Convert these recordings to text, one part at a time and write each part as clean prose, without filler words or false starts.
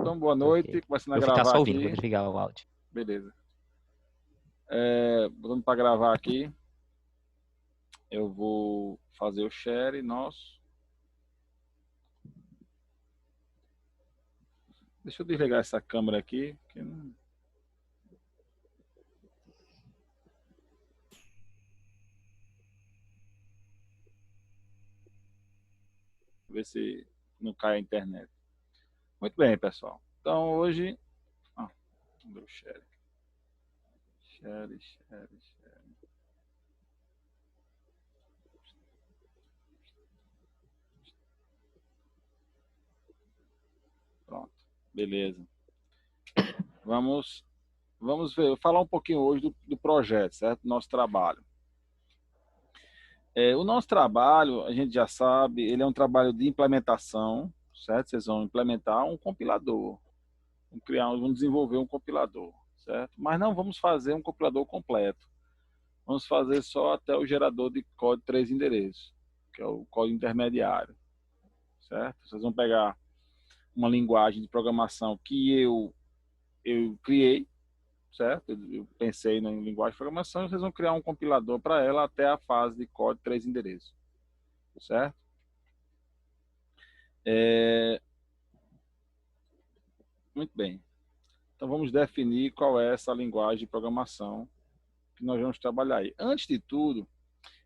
Então, boa noite. Perfeito. Começando a Vou ficar gravar só ouvindo, aqui. vou desligar o áudio. Beleza. Botando para gravar aqui. Eu vou fazer o share nosso. Deixa eu desligar essa câmera aqui. Que não... Ver se não cai a internet. Muito bem, pessoal. Então, hoje... Cadê o share? Share. Pronto. Beleza. Vamos ver, falar um pouquinho hoje do projeto, certo? Nosso trabalho. O nosso trabalho, a gente já sabe, ele é um trabalho de implementação, certo? Vocês vão implementar um compilador, vamos desenvolver um compilador, certo? Mas não vamos fazer um compilador completo. Vamos fazer só até o gerador de código 3 endereços, que é o código intermediário, certo? Vocês vão pegar uma linguagem de programação que eu criei, certo? Eu pensei na linguagem de programação e vocês vão criar um compilador para ela até a fase de código 3 endereços, certo? Muito bem. Então vamos definir qual é essa linguagem de programação que nós vamos trabalhar aí. Antes de tudo,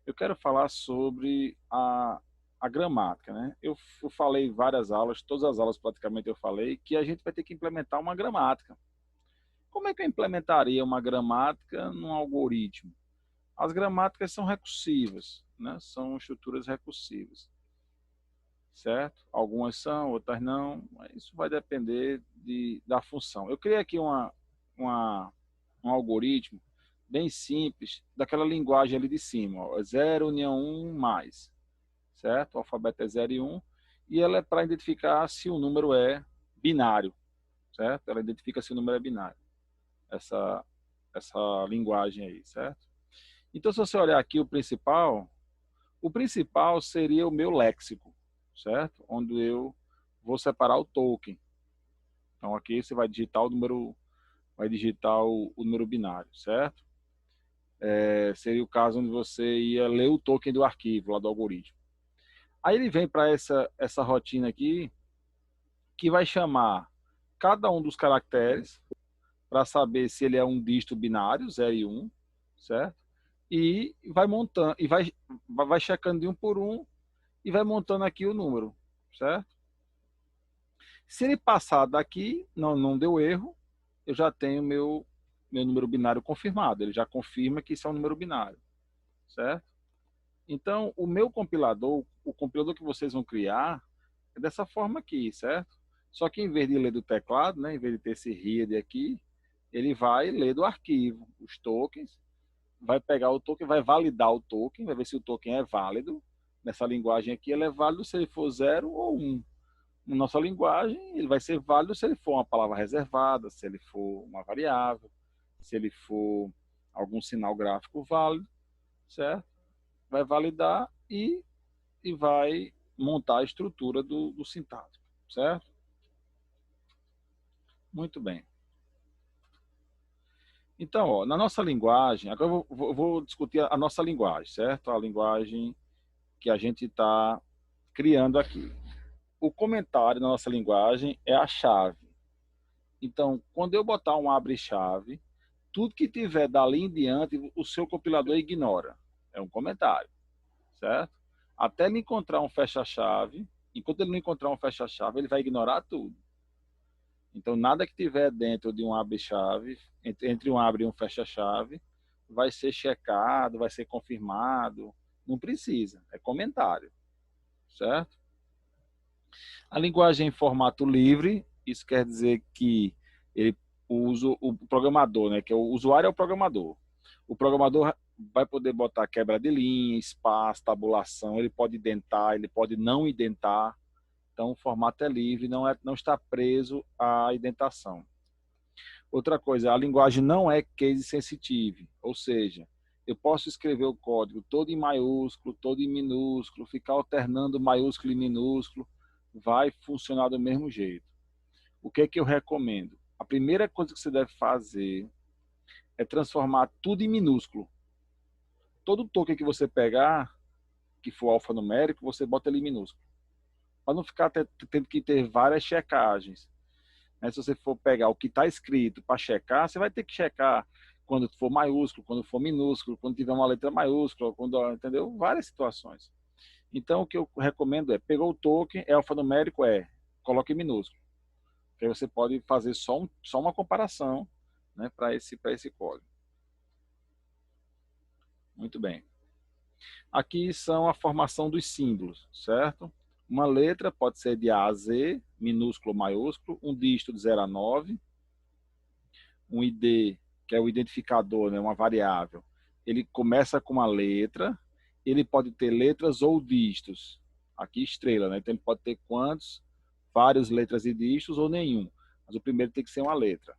eu quero falar sobre a gramática, né? Eu falei várias aulas, todas as aulas praticamente eu falei, que a gente vai ter que implementar uma gramática. Como é que eu implementaria uma gramática num algoritmo? As gramáticas são recursivas, né? São estruturas recursivas, certo? Algumas são, outras não, mas isso vai depender da função. Eu criei aqui um algoritmo bem simples, daquela linguagem ali de cima, ó, 0, união 1, mais, certo? O alfabeto é 0 e 1, e ela é para identificar se o número é binário, certo? Ela identifica se o número é binário, essa linguagem aí, certo? Então, se você olhar aqui o principal seria o meu léxico, certo? Onde eu vou separar o token. Então, aqui você vai digitar o número, o número binário, certo? Seria o caso onde você ia ler o token do arquivo, lá do algoritmo. Aí ele vem para essa rotina aqui, que vai chamar cada um dos caracteres, para saber se ele é um dígito binário, 0 e 1, certo? E vai montando, e vai checando de um por um, e vai montando aqui o número, certo? Se ele passar daqui, não deu erro, eu já tenho meu número binário confirmado. Ele já confirma que isso é um número binário, certo? Então, o compilador que vocês vão criar, é dessa forma aqui, certo? Só que em vez de ler do teclado, né, em vez de ter esse read aqui, ele vai ler do arquivo, os tokens, vai pegar o token, vai validar o token, vai ver se o token é válido. Nessa linguagem aqui, ele é válido se ele for 0 ou 1. Na nossa linguagem, ele vai ser válido se ele for uma palavra reservada, se ele for uma variável, se ele for algum sinal gráfico válido, certo? Vai validar e vai montar a estrutura do sintático, certo? Muito bem. Então, ó, na nossa linguagem, agora eu vou discutir a nossa linguagem, certo? A linguagem que a gente está criando aqui. O comentário na nossa linguagem é a chave. Então, quando eu botar um abre-chave, tudo que tiver dali em diante, o seu compilador ignora. É um comentário, certo? Até ele encontrar um fecha-chave, enquanto ele não encontrar um fecha-chave, ele vai ignorar tudo. Então, nada que tiver dentro de um abre-chave, entre um abre e um fecha-chave, vai ser checado, vai ser confirmado. Não precisa, é comentário, certo? A linguagem em formato livre, isso quer dizer que o programador, né, que é o usuário é o programador. O programador vai poder botar quebra de linha, espaço, tabulação, ele pode identar, ele pode não identar. Então, o formato é livre, não está preso à indentação. Outra coisa, a linguagem não é case sensitive, ou seja, eu posso escrever o código todo em maiúsculo, todo em minúsculo, ficar alternando maiúsculo e minúsculo, vai funcionar do mesmo jeito. o que é que eu recomendo? A primeira coisa que você deve fazer é transformar tudo em minúsculo. Todo token que você pegar, que for alfanumérico, você bota ele em minúsculo. Para não ficar tendo que ter várias checagens. Né? Se você for pegar o que está escrito para checar, você vai ter que checar quando for maiúsculo, quando for minúsculo, quando tiver uma letra maiúscula, quando, entendeu? Várias situações. Então, o que eu recomendo é, pegou o token, é alfanumérico, coloque em minúsculo. Que aí você pode fazer só uma comparação, né, para esse código. Muito bem. Aqui são a formação dos símbolos, certo? Uma letra pode ser de A a Z, minúsculo ou maiúsculo, um dígito de 0 a 9, um ID, que é o identificador, né, uma variável. Ele começa com uma letra, ele pode ter letras ou dígitos. Aqui estrela, né? Então ele pode ter quantos? Várias letras e dígitos ou nenhum. Mas o primeiro tem que ser uma letra.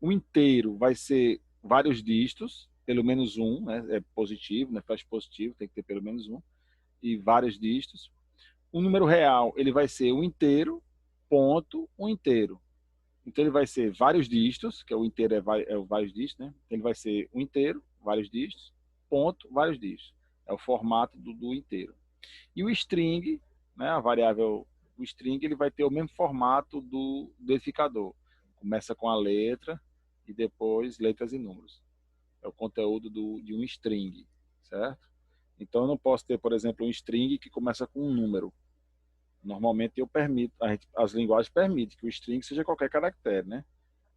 O inteiro vai ser vários dígitos, pelo menos um, né? É positivo, né? Faz positivo, tem que ter pelo menos um, e vários dígitos. O número real, ele vai ser um inteiro, ponto, um inteiro. Então ele vai ser vários dígitos, que é o inteiro é o vários dígitos, né? Então ele vai ser um inteiro, vários dígitos, ponto, vários dígitos. É o formato do inteiro. E o string, né, a variável, o string, ele vai ter o mesmo formato do identificador. Começa com a letra e depois letras e números. É o conteúdo de um string, certo? Então eu não posso ter, por exemplo, um string que começa com um número. Normalmente eu permito, as linguagens permitem que o string seja qualquer caractere, né?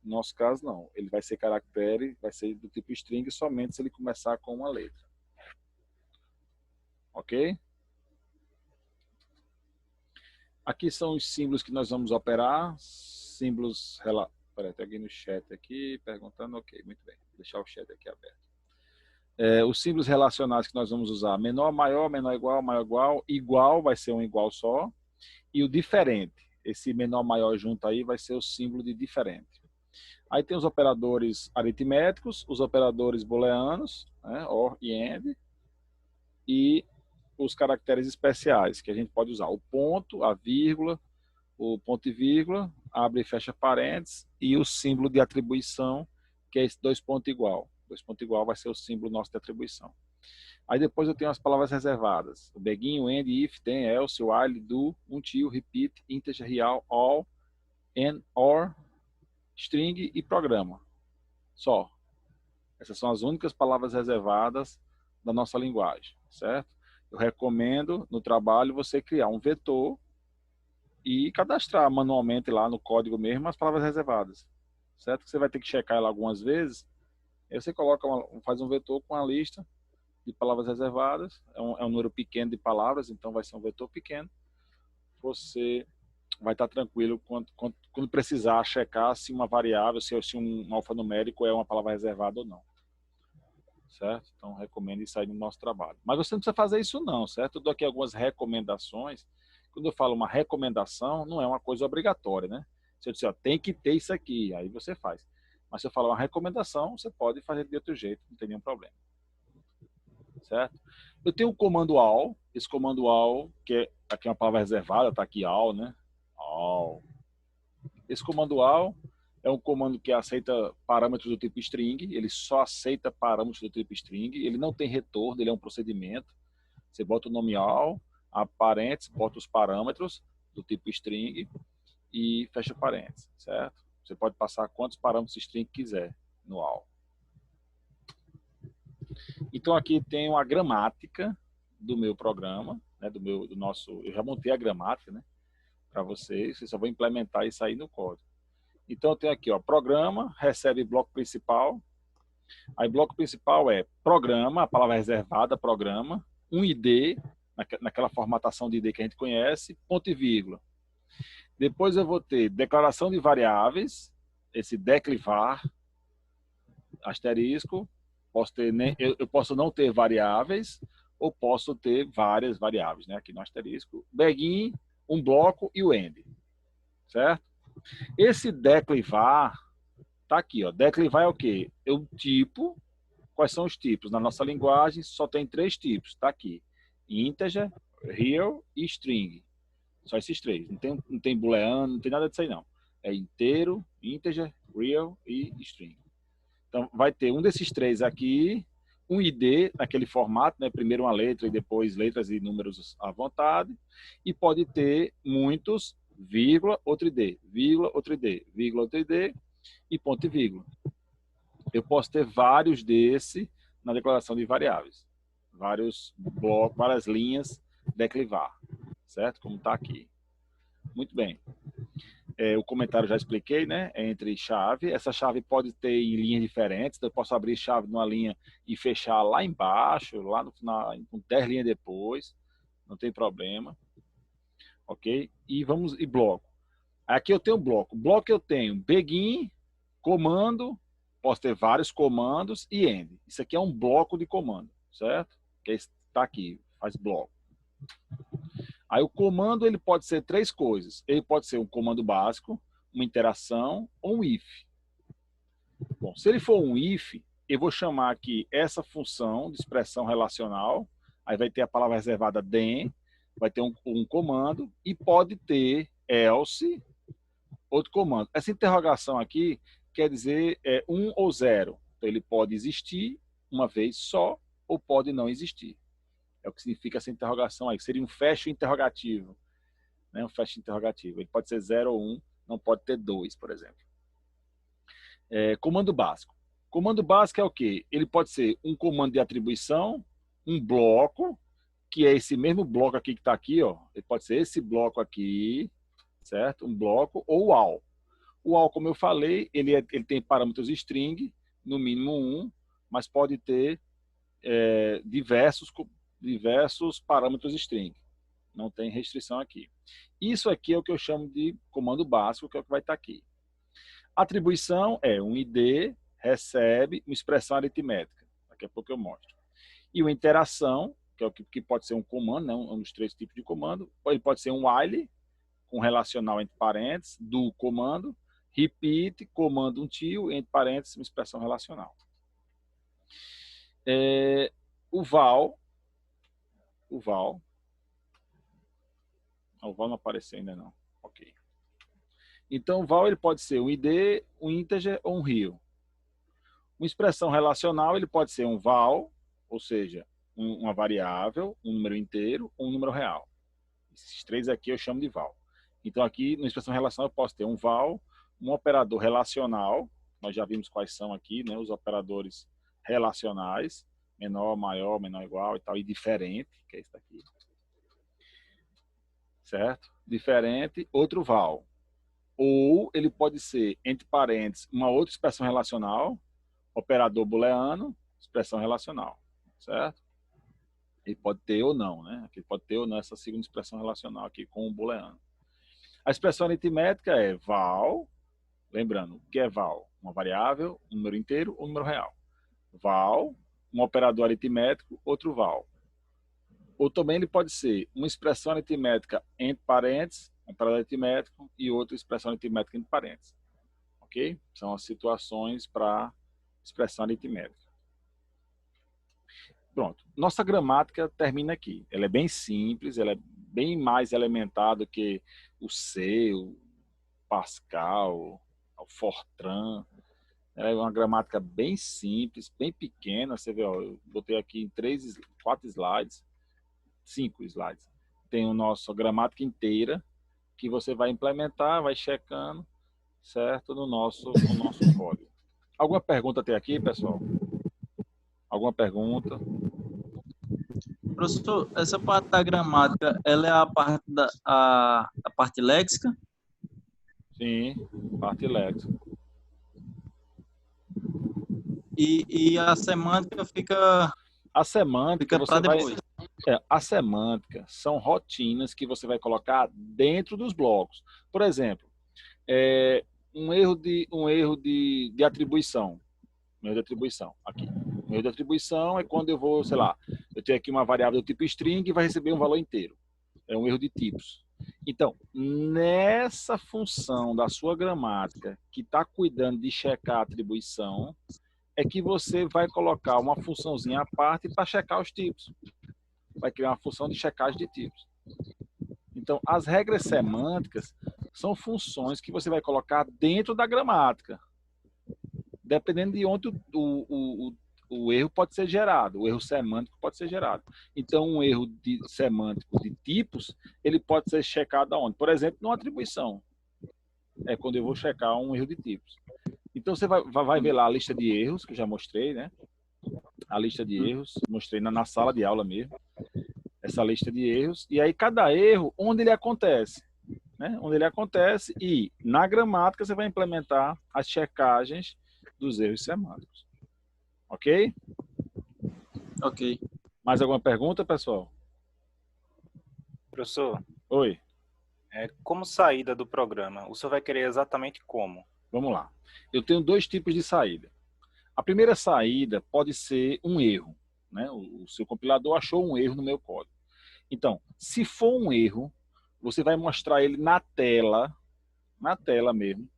No nosso caso, não. Ele vai ser caractere, vai ser do tipo string somente se ele começar com uma letra. Ok? Aqui são os símbolos que nós vamos operar. Símbolos... Peraí, tem alguém no chat aqui perguntando. Ok, muito bem. Vou deixar o chat aqui aberto. Os símbolos relacionais que nós vamos usar. Menor, maior, menor igual, maior igual. Igual vai ser um igual só. E o diferente. Esse menor, maior junto aí vai ser o símbolo de diferente. Aí tem os operadores aritméticos, os operadores booleanos, né, OR e AND, e os caracteres especiais que a gente pode usar. O ponto, a vírgula, o ponto e vírgula, abre e fecha parênteses, e o símbolo de atribuição, que é esse dois pontos igual. Dois pontos igual vai ser o símbolo nosso de atribuição. Aí depois eu tenho as palavras reservadas. O begin, o end, if, then, else, while, do, until, repeat, integer, real, all, and, or, string e programa. Só. Essas são as únicas palavras reservadas da nossa linguagem, certo? Eu recomendo no trabalho você criar um vetor e cadastrar manualmente lá no código mesmo as palavras reservadas, certo? Você vai ter que checar ela algumas vezes. Aí você coloca faz um vetor com a lista de palavras reservadas. É um número pequeno de palavras, então vai ser um vetor pequeno. Você vai estar tranquilo quando precisar checar se uma variável, se um alfanumérico é uma palavra reservada ou não. Certo? Então, recomendo isso aí no nosso trabalho. Mas você não precisa fazer isso não, certo? Eu dou aqui algumas recomendações. Quando eu falo uma recomendação, não é uma coisa obrigatória, né? Se eu disser, ó, tem que ter isso aqui, aí você faz. Mas se eu falar uma recomendação, você pode fazer de outro jeito, não tem nenhum problema. Certo? Eu tenho o comando all, esse comando all, que aqui é uma palavra reservada, está aqui all, né? All. Esse comando all é um comando que aceita parâmetros do tipo string, ele só aceita parâmetros do tipo string, ele não tem retorno, ele é um procedimento. Você bota o nome all, a parênteses, bota os parâmetros do tipo string e fecha parênteses, certo? Você pode passar quantos parâmetros string quiser no all. Então aqui tem uma gramática do meu programa, né, do nosso, eu já montei a gramática, né, para vocês só vou implementar isso aí no código. Então eu tenho aqui, ó, programa, recebe bloco principal. Aí bloco principal é programa, a palavra reservada, programa, um ID, naquela formatação de ID que a gente conhece, ponto e vírgula. Depois eu vou ter declaração de variáveis, esse declivar, asterisco, eu posso não ter variáveis, ou posso ter várias variáveis, né? Aqui no asterisco. Begin, um bloco e o end, certo? Esse declivar tá aqui, ó. Declivar é o quê? É o tipo. Quais são os tipos? Na nossa linguagem só tem 3 tipos, tá aqui. Integer, real e string. Só esses 3. Não tem booleano, não tem nada disso aí não. É inteiro, integer, real e string. Então, vai ter um desses três aqui, um ID naquele formato, né? Primeiro uma letra e depois letras e números à vontade. E pode ter muitos, vírgula, outro ID, vírgula, outro ID, vírgula, outro ID e ponto e vírgula. Eu posso ter vários desse na declaração de variáveis. Vários blocos, várias linhas declivar, certo? Como está aqui. Muito bem. O comentário já expliquei, né? É entre chave. Essa chave pode ter em linhas diferentes. Então eu posso abrir chave numa linha e fechar lá embaixo, lá no final, com 10 linhas depois. Não tem problema. Ok? E bloco. Aqui eu tenho bloco. Bloco eu tenho begin, comando, posso ter vários comandos e end. Isso aqui é um bloco de comando, certo? Que está aqui, faz bloco. Aí o comando ele pode ser três coisas. Ele pode ser um comando básico, uma interação ou um if. Bom, se ele for um if, eu vou chamar aqui essa função de expressão relacional. Aí vai ter a palavra reservada then, vai ter um comando e pode ter else, outro comando. Essa interrogação aqui quer dizer um ou zero. Então ele pode existir uma vez só ou pode não existir. É o que significa essa interrogação aí. Seria um fecho interrogativo. Né? Um fecho interrogativo. Ele pode ser 0 ou 1, não pode ter 2, por exemplo. Comando básico. Comando básico é o quê? Ele pode ser um comando de atribuição, um bloco, que é esse mesmo bloco aqui que está aqui, ó. Ele pode ser esse bloco aqui, certo? Um bloco, ou o all. O all, como eu falei, ele tem parâmetros string, no mínimo 1, mas pode ter diversos parâmetros string. Não tem restrição aqui. Isso aqui é o que eu chamo de comando básico, que é o que vai estar aqui. Atribuição é um ID, recebe uma expressão aritmética. Daqui a pouco eu mostro. E uma interação, que é o que pode ser um comando, né? Um dos três tipos de comando. Ou ele pode ser um while, com relacional entre parênteses, do comando. Repeat, comando until, entre parênteses, uma expressão relacional. O val não apareceu ainda não. Ok. Então, o val ele pode ser um ID, um integer ou um real. Uma expressão relacional ele pode ser um val, ou seja, uma variável, um número inteiro ou um número real. Esses três aqui eu chamo de val. Então, aqui, na expressão relacional, eu posso ter um val, um operador relacional, nós já vimos quais são aqui, né, os operadores relacionais, menor, maior, menor, igual e tal, e diferente, que é esse daqui. Certo? Diferente, outro val. Ou ele pode ser, entre parênteses, uma outra expressão relacional, operador booleano, expressão relacional, certo? Ele pode ter ou não, né? Ele pode ter ou não essa segunda expressão relacional aqui com o booleano. A expressão aritmética é val, lembrando, o que é val? Uma variável, um número inteiro ou um número real. Val, um operador aritmético, outro val. Ou também ele pode ser uma expressão aritmética entre parênteses, um operador aritmético, e outra expressão aritmética entre parênteses. Ok? São as situações para expressão aritmética. Pronto. Nossa gramática termina aqui. Ela é bem simples, ela é bem mais elementar do que o C, o Pascal, o Fortran. Ela é uma gramática bem simples, bem pequena. Você vê, ó, eu botei aqui em 4 slides, 5 slides. Tem a nossa gramática inteira, que você vai implementar, vai checando, certo? No nosso código. Alguma pergunta até aqui, pessoal? Alguma pergunta? Professor, essa parte da gramática, ela é a parte léxica? Sim, parte léxica. E a semântica fica... A semântica, fica para depois. A semântica são rotinas que você vai colocar dentro dos blocos. Por exemplo, um erro de atribuição. Um erro de atribuição, aqui. Um erro de atribuição é quando eu vou, sei lá, eu tenho aqui uma variável do tipo string e vai receber um valor inteiro. É um erro de tipos. Então, nessa função da sua gramática, que está cuidando de checar a atribuição, é que você vai colocar uma funçãozinha à parte para checar os tipos. Vai criar uma função de checagem de tipos. Então, as regras semânticas São funções que você vai colocar dentro da gramática, dependendo de onde o erro pode ser gerado, o erro semântico pode ser gerado. Então, um erro semântico de tipos, ele pode ser checado aonde? Por exemplo, numa atribuição. É quando eu vou checar um erro de tipos. Então, você vai ver lá a lista de erros, que eu já mostrei, né? A lista de erros, mostrei na sala de aula mesmo, essa lista de erros. E aí, cada erro, onde ele acontece, né? Onde ele acontece, e na gramática você vai implementar as checagens dos erros semânticos. Ok? Ok. Mais alguma pergunta, pessoal? Professor, Oi, como saída do programa, o senhor vai querer exatamente como? vamos lá. Eu tenho dois tipos de saída. A primeira saída pode ser um erro, né? O seu compilador achou um erro no meu código. Então, se for um erro, você vai mostrar ele na tela mesmo,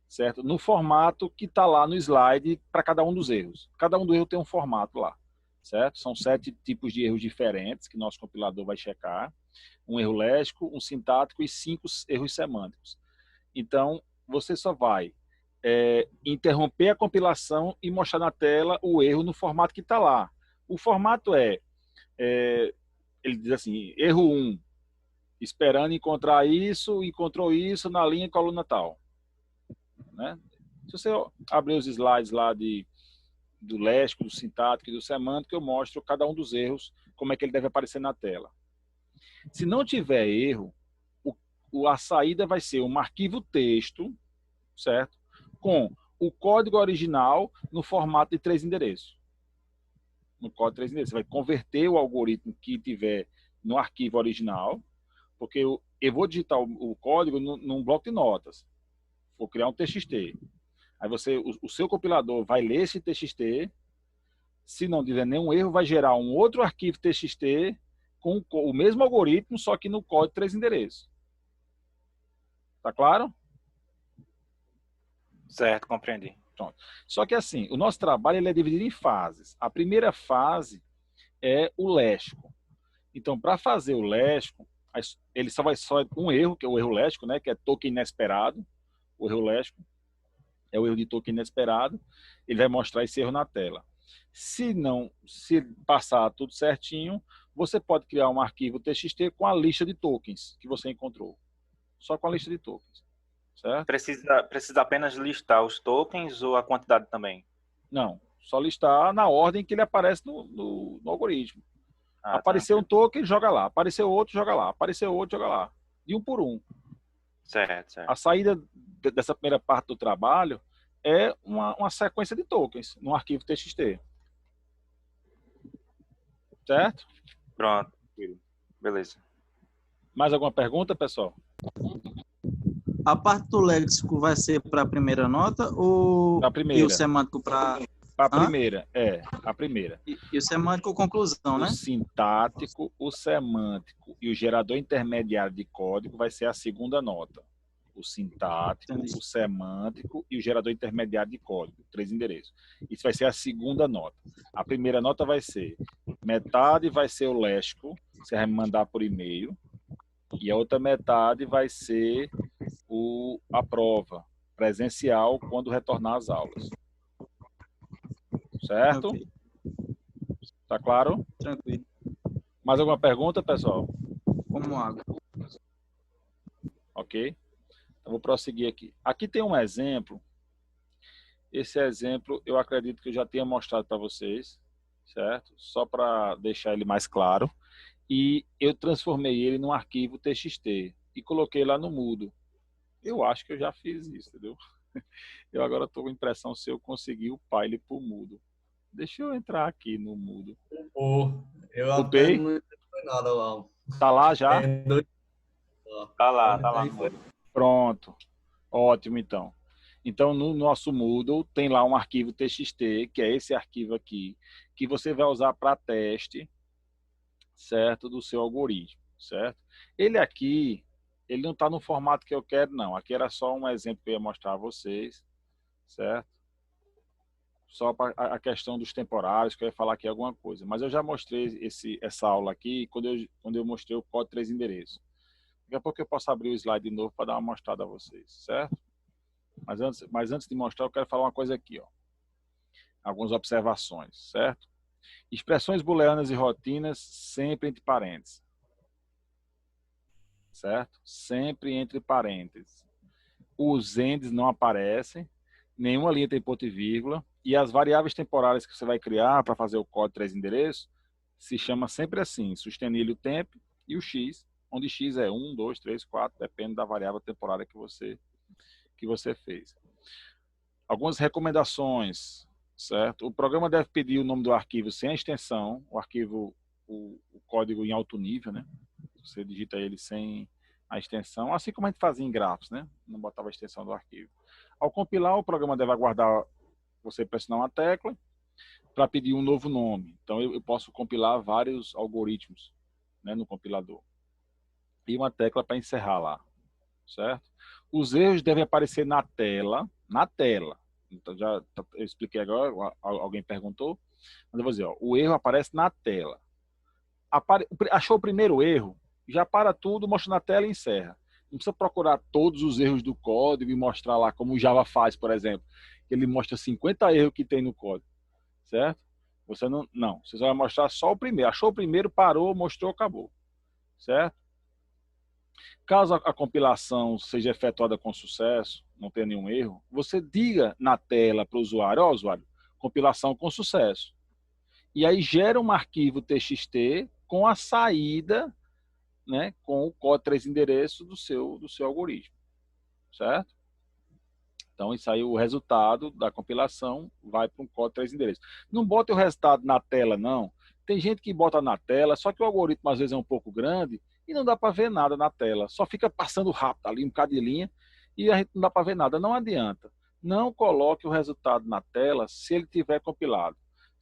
certo? No formato que está lá no slide para cada um dos erros. Cada um dos erros tem um formato lá, certo? São 7 tipos de erros diferentes que nosso compilador vai checar. Um erro léxico, um sintático e 5 erros semânticos. Então, você só vai interromper a compilação e mostrar na tela o erro no formato que está lá. O formato ele diz assim, erro 1, esperando encontrar isso, encontrou isso na linha e coluna tal. Né? Se você abrir os slides lá do léxico, do sintático e do semântico, eu mostro cada um dos erros, como é que ele deve aparecer na tela. Se não tiver erro, a saída vai ser um arquivo texto, certo? Com o código original no formato de 3 endereços. No código de 3 endereços. Você vai converter o algoritmo que tiver no arquivo original, porque eu vou digitar o código num bloco de notas. Vou criar um TXT. Aí o seu compilador vai ler esse TXT. Se não tiver nenhum erro, vai gerar um outro arquivo TXT com o mesmo algoritmo, só que no código de 3 endereços. Tá claro? Certo, compreendi. Pronto. Só que assim, o nosso trabalho ele é dividido em fases. A primeira fase é o léxico. Então, para fazer o léxico, ele só um erro, que é o erro léxico, né, que é token inesperado. O erro léxico é o erro de token inesperado. Ele vai mostrar esse erro na tela. Se passar tudo certinho, você pode criar um arquivo TXT com a lista de tokens que você encontrou. Só com a lista de tokens. Certo? Precisa apenas listar os tokens ou a quantidade também? Não, só listar na ordem que ele aparece no algoritmo. Apareceu um token, joga lá. Apareceu outro, joga lá. Apareceu outro, joga lá. De um por um. Certo. A saída dessa primeira parte do trabalho é uma sequência de tokens no arquivo TXT. Certo? Pronto. Beleza. Mais alguma pergunta, pessoal? A parte do léxico vai ser para a primeira nota ou a primeira. E o semântico para a primeira? A primeira. E o semântico conclusão, né? O sintático, o semântico e o gerador intermediário de código vai ser a segunda nota. O sintático, Entendi. O semântico e o gerador intermediário de código, 3 endereços. Isso vai ser a segunda nota. A primeira nota vai ser metade vai ser o léxico, você vai me mandar por e-mail, e a outra metade vai ser a prova presencial quando retornar às aulas. Certo? Ok. Tá claro? Tranquilo. Mais alguma pergunta, pessoal? Como água. Ok? Então, vou prosseguir aqui. Aqui tem um exemplo. Esse exemplo eu acredito que eu já tenha mostrado para vocês, certo? Só para deixar ele mais claro. E eu transformei ele num arquivo TXT e coloquei lá no Moodle. Eu acho que eu já fiz isso, entendeu? Eu agora estou com a impressão se eu conseguir upar ele para o Moodle. Deixa eu entrar aqui no Moodle. Eu Upei? até não foi nada lá. Tá lá já? Tá lá. Pronto. Ótimo, então. Então, no nosso Moodle, tem lá um arquivo TXT, que é esse arquivo aqui, que você vai usar para teste, certo, do seu algoritmo, certo? Ele aqui, ele não está no formato que eu quero, não. Aqui era só um exemplo que eu ia mostrar a vocês, certo? Só para a questão dos temporários, que eu ia falar aqui alguma coisa. Mas eu já mostrei essa aula aqui quando eu mostrei o código 3 endereços. Daqui a pouco eu posso abrir o slide de novo para dar uma mostrada a vocês, certo? Mas antes de mostrar, eu quero falar uma coisa aqui, ó. Algumas observações, certo? Expressões booleanas e rotinas sempre entre parênteses. Certo? Sempre entre parênteses. Os ends não aparecem, nenhuma linha tem ponto e vírgula, e as variáveis temporárias que você vai criar para fazer o código 3 endereços se chama sempre assim, sustenilho temp e o x, onde x é 1, 2, 3, 4, depende da variável temporária que você fez. Algumas recomendações, certo? O programa deve pedir o nome do arquivo sem a extensão, o código em alto nível, né? Você digita ele sem a extensão, assim como a gente fazia em grafos, né? Não botava a extensão do arquivo. Ao compilar, o programa deve aguardar você pressionar uma tecla para pedir um novo nome. Então, eu posso compilar vários algoritmos, né, no compilador. E uma tecla para encerrar lá, certo? Os erros devem aparecer na tela. Então, eu expliquei agora, alguém perguntou. Mas eu vou dizer, ó, o erro aparece na tela. Achou o primeiro erro, já para tudo, mostra na tela e encerra. Não precisa procurar todos os erros do código e mostrar lá, como o Java faz, por exemplo. Ele mostra 50 erros que tem no código, certo? Você não, você só vai mostrar só o primeiro. Achou o primeiro, parou, mostrou, acabou, certo? Caso a compilação seja efetuada com sucesso, não tenha nenhum erro, você diga na tela para o usuário, ó, usuário, compilação com sucesso. E aí gera um arquivo TXT com a saída, né, com o código 3 endereços do seu algoritmo, certo? Então, isso aí, o resultado da compilação vai para um código 3 endereços. Não bota o resultado na tela, não. Tem gente que bota na tela, só que o algoritmo às vezes é um pouco grande e não dá para ver nada na tela. Só fica passando rápido ali, um bocado de linha, e a gente não dá para ver nada. Não adianta. Não coloque o resultado na tela se ele tiver compilado.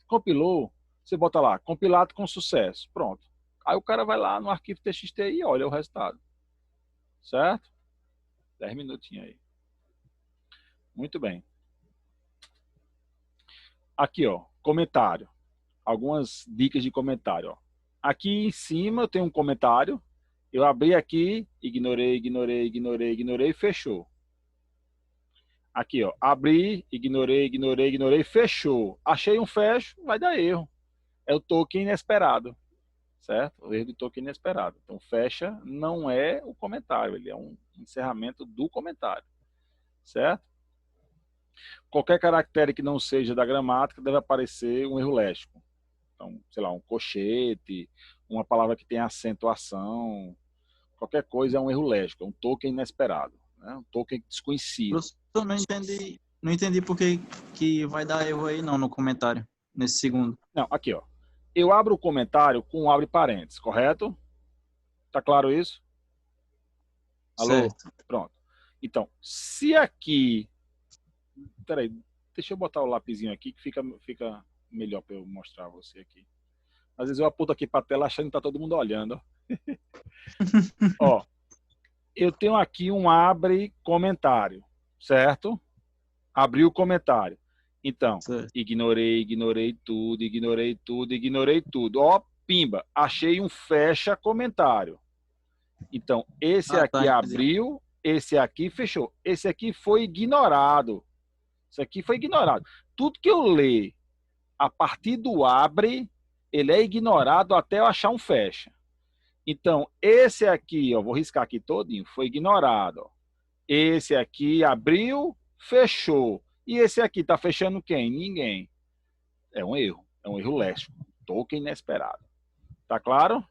Compilou, você bota lá, compilado com sucesso. Pronto. Aí o cara vai lá no arquivo TXT e olha o resultado. Certo? 10 minutinhos aí. Muito bem. Aqui, ó, comentário. Algumas dicas de comentário, ó. Aqui em cima eu tenho um comentário. Eu abri aqui, ignorei, fechou. Aqui, ó, abri, ignorei, fechou. Achei um fecho, vai dar erro. É o token inesperado, certo? O erro do token inesperado. Então, fecha não é o comentário, ele é um encerramento do comentário, certo? Qualquer caractere que não seja da gramática deve aparecer um erro léxico. Então, sei lá, um colchete, uma palavra que tem acentuação, qualquer coisa é um erro léxico, é um token inesperado, né? Um token desconhecido. Professor, não entendi por que vai dar erro aí não no comentário, nesse segundo. Não, aqui, ó. Eu abro o comentário com abre parênteses, correto? Tá claro isso? Alô? Certo. Pronto. Então, se aqui... Peraí, deixa eu botar o lapisinho aqui que fica melhor para eu mostrar a você aqui. Às vezes eu aponto aqui para a tela achando que tá todo mundo olhando. Ó, eu tenho aqui um abre comentário, certo? Abri o comentário. Então, Certo. ignorei tudo. Ó, pimba, achei um fecha comentário. Então, esse aqui abriu, esse aqui fechou. Esse aqui foi ignorado. Isso aqui foi ignorado. Tudo que eu ler a partir do abre, ele é ignorado até eu achar um fecha. Então, esse aqui, ó, vou riscar aqui todinho, foi ignorado. Ó. Esse aqui abriu, fechou. E esse aqui está fechando quem? Ninguém. É um erro léxico. Token inesperado. Tá claro?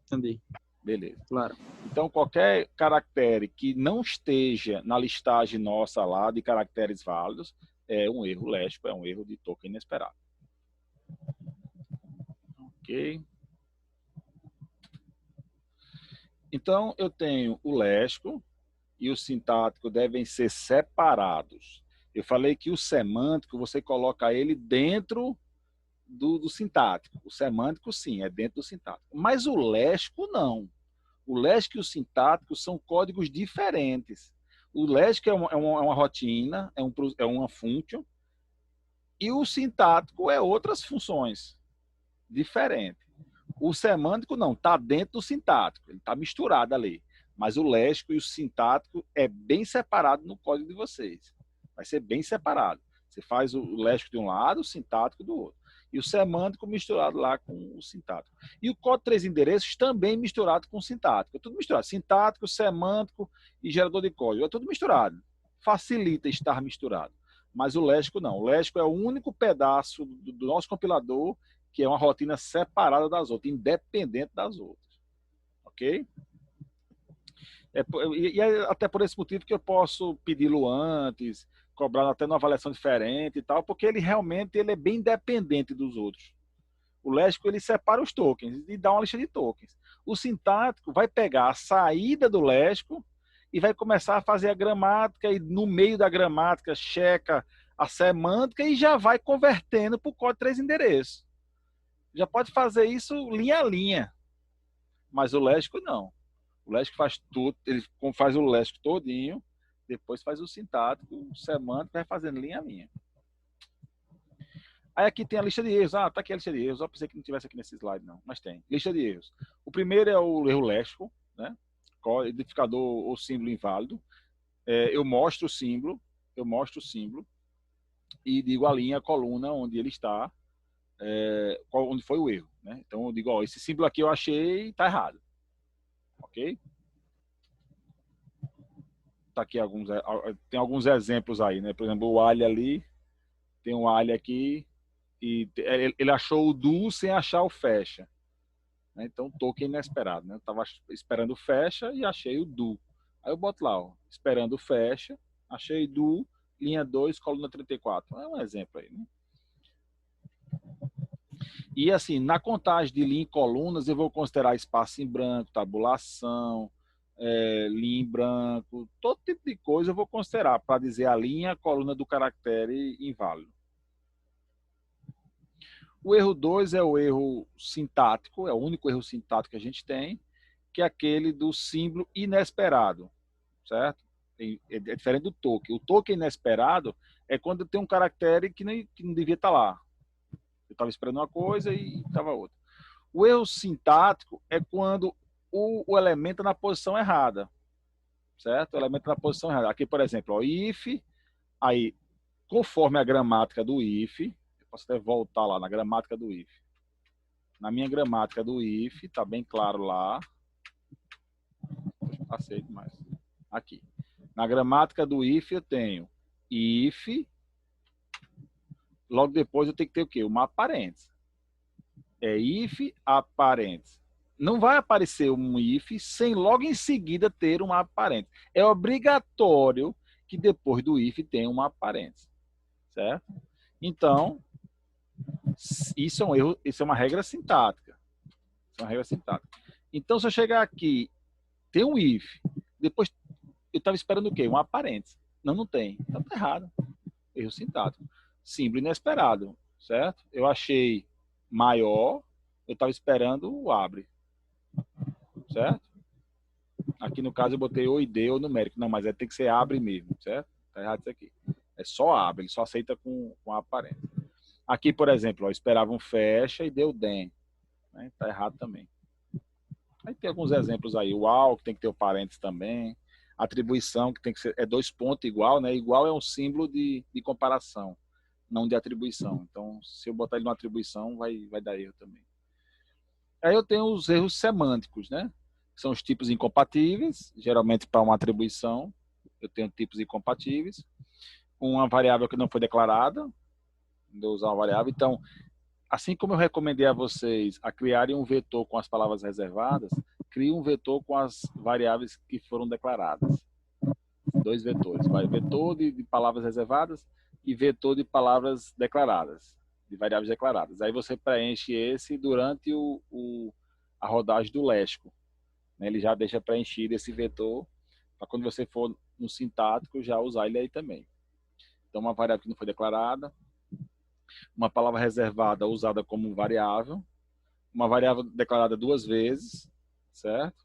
Entendi. Beleza. Claro. Então, qualquer caractere que não esteja na listagem nossa lá de caracteres válidos é um erro léxico, é um erro de token inesperado. Ok. Então, eu tenho o léxico e o sintático devem ser separados. Eu falei que o semântico, você coloca ele dentro do sintático. O semântico, sim, é dentro do sintático. Mas o léxico, não. O léxico e o sintático são códigos diferentes. O léxico é uma rotina, é uma function, e o sintático é outras funções diferentes. O semântico, não, está dentro do sintático, ele está misturado ali. Mas o léxico e o sintático é bem separado no código de vocês. Vai ser bem separado. Você faz o léxico de um lado, o sintático do outro. E o semântico misturado lá com o sintático. E o código de 3 endereços também misturado com o sintático. É tudo misturado. Sintático, semântico e gerador de código. É tudo misturado. Facilita estar misturado. Mas o léxico não. O léxico é o único pedaço do nosso compilador que é uma rotina separada das outras, independente das outras. Ok? E é até por esse motivo que eu posso pedi-lo antes, cobrar até uma avaliação diferente e tal, porque ele realmente é bem independente dos outros. O léxico ele separa os tokens e dá uma lista de tokens. O sintático vai pegar a saída do léxico e vai começar a fazer a gramática e no meio da gramática checa a semântica e já vai convertendo para o código de 3 endereços. Já pode fazer isso linha a linha, mas o léxico não. O léxico faz tudo, ele faz o léxico todinho, depois faz o sintático, o semântico, vai fazendo linha a linha. Aí aqui tem a lista de erros. Ah, tá aqui a lista de erros. Eu pensei que não tivesse aqui nesse slide, não. Mas tem. Lista de erros. O primeiro é o erro léxico, né? Identificador ou símbolo inválido. Eu mostro o símbolo e digo a linha, a coluna onde ele está, onde foi o erro, né? Então eu digo, ó, esse símbolo aqui eu achei e está errado. Ok? Tá aqui tem alguns exemplos aí, né? Por exemplo, o alho ali, tem um alho aqui, e ele achou o do sem achar o fecha. Então, token inesperado. Né? Eu estava esperando o fecha e achei o do. Aí eu boto lá, ó, esperando o fecha, achei do, linha 2, coluna 34. É um exemplo aí. Né? E assim, na contagem de linha e colunas, eu vou considerar espaço em branco, tabulação, linha em branco, todo tipo de coisa eu vou considerar para dizer a linha, a coluna do caractere inválido. O erro 2 é o erro sintático, é o único erro sintático que a gente tem, que é aquele do símbolo inesperado, certo? É diferente do token. O token inesperado é quando tem um caractere que não devia estar lá. Eu estava esperando uma coisa e estava outra. O erro sintático é quando o elemento é na posição errada, certo? O elemento na posição errada. Aqui, por exemplo, ó, if, aí, conforme a gramática do if, posso até voltar lá na gramática do if. Na minha gramática do if, está bem claro lá. Passei demais. Aqui. Na gramática do if eu tenho if, logo depois eu tenho que ter o quê? Uma parênteses. É if aparentes. Não vai aparecer um if sem logo em seguida ter uma parênteses. É obrigatório que depois do if tenha uma parênteses. Certo? Então, isso é um erro, isso é uma regra sintática. Isso é uma regra sintática. Então, se eu chegar aqui, tem um if, depois eu estava esperando o quê? Um parênteses. Não tem. Então está errado. Erro sintático. Símbolo inesperado, certo? Eu achei maior, eu estava esperando o abre. Certo? Aqui no caso eu botei ou ID ou numérico. Não, mas tem que ser abre mesmo, certo? Está errado isso aqui. É só abre, ele só aceita com a parênteses. Aqui, por exemplo, ó, eu esperava um fecha e deu den. Né? Tá errado também. Aí tem alguns exemplos aí. O AL, que tem que ter o parênteses também. Atribuição, que tem que ser 2 pontos igual, né? Igual é um símbolo de comparação, não de atribuição. Então, se eu botar ele numa atribuição, vai dar erro também. Aí eu tenho os erros semânticos, né? São os tipos incompatíveis, geralmente para uma atribuição. Eu tenho tipos incompatíveis. Uma variável que não foi declarada, de usar uma variável. Então, assim como eu recomendei a vocês a criarem um vetor com as palavras reservadas, crie um vetor com as variáveis que foram declaradas. 2 vetores. Vetor de palavras reservadas e vetor de palavras declaradas, de variáveis declaradas. Aí você preenche esse durante a rodagem do léxico. Ele já deixa preenchido esse vetor para quando você for no sintático já usar ele aí também. Então, uma variável que não foi declarada, uma palavra reservada usada como variável, uma variável declarada 2 vezes, certo?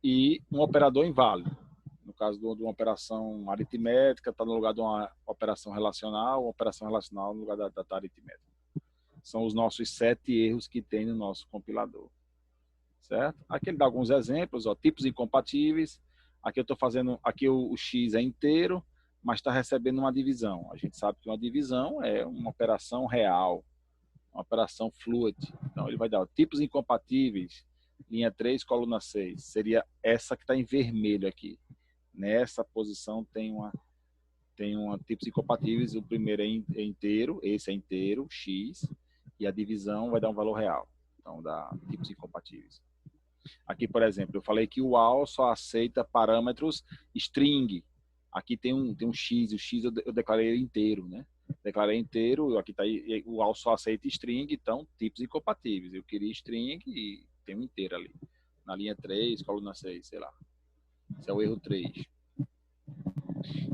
E um operador inválido. No caso de uma operação aritmética, está no lugar de uma operação relacional, uma operação relacional no lugar da aritmética. São os nossos 7 erros que tem no nosso compilador. Certo? Aqui ele dá alguns exemplos, ó, tipos incompatíveis, Aqui eu estou fazendo, aqui o x é inteiro, mas está recebendo uma divisão. A gente sabe que uma divisão é uma operação real, uma operação fluid. Então ele vai dar tipos incompatíveis, linha 3, coluna 6. Seria essa que está em vermelho aqui. Nessa posição tem uma tipos incompatíveis. O primeiro é inteiro, esse é inteiro, x, e a divisão vai dar um valor real. Então dá tipos incompatíveis. Aqui, por exemplo, eu falei que o AL só aceita parâmetros string. Aqui tem um x, o x eu declarei inteiro, né? Declarei inteiro, aqui tá o AL só aceita string, então tipos incompatíveis. Eu queria string e tem um inteiro ali. Na linha 3, coluna 6, sei lá. Esse é o erro 3.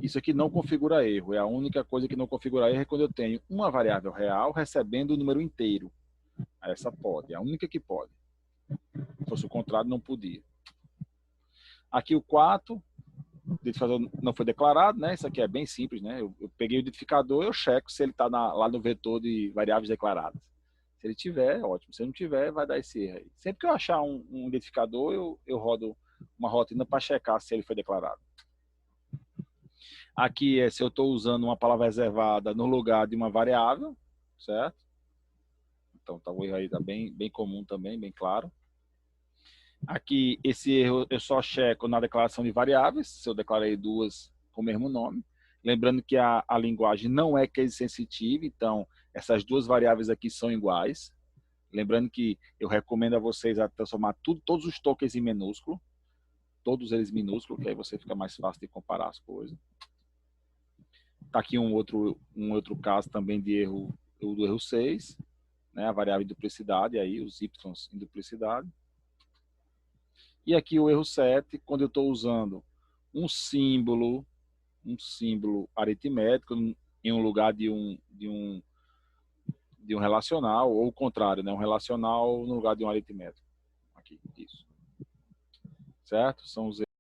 Isso aqui não configura erro. É a única coisa que não configura erro é quando eu tenho uma variável real recebendo o número inteiro. Essa pode, é a única que pode. Se fosse o contrário, não podia. Aqui o 4, não foi declarado, né? Isso aqui é bem simples, né? Eu peguei o identificador, eu checo se ele está lá no vetor de variáveis declaradas. Se ele tiver, ótimo. Se não tiver, vai dar esse erro aí. Sempre que eu achar um identificador, eu rodo uma rotina para checar se ele foi declarado. Aqui é se eu estou usando uma palavra reservada no lugar de uma variável, certo? Então tá, o erro aí está bem comum também, bem claro. Aqui, esse erro eu só checo na declaração de variáveis, se eu declarei duas com o mesmo nome. Lembrando que a linguagem não é case sensitive, então essas duas variáveis aqui são iguais. Lembrando que eu recomendo a vocês a transformar todos os tokens em minúsculo, todos eles minúsculos, que aí você fica mais fácil de comparar as coisas. Está aqui um outro caso também de erro, do erro 6, né, a variável de duplicidade, aí os y em duplicidade. E aqui o erro 7, quando eu estou usando um símbolo aritmético em um lugar de um relacional, ou o contrário, né, um relacional no lugar de um aritmético. Aqui, isso. Certo? São os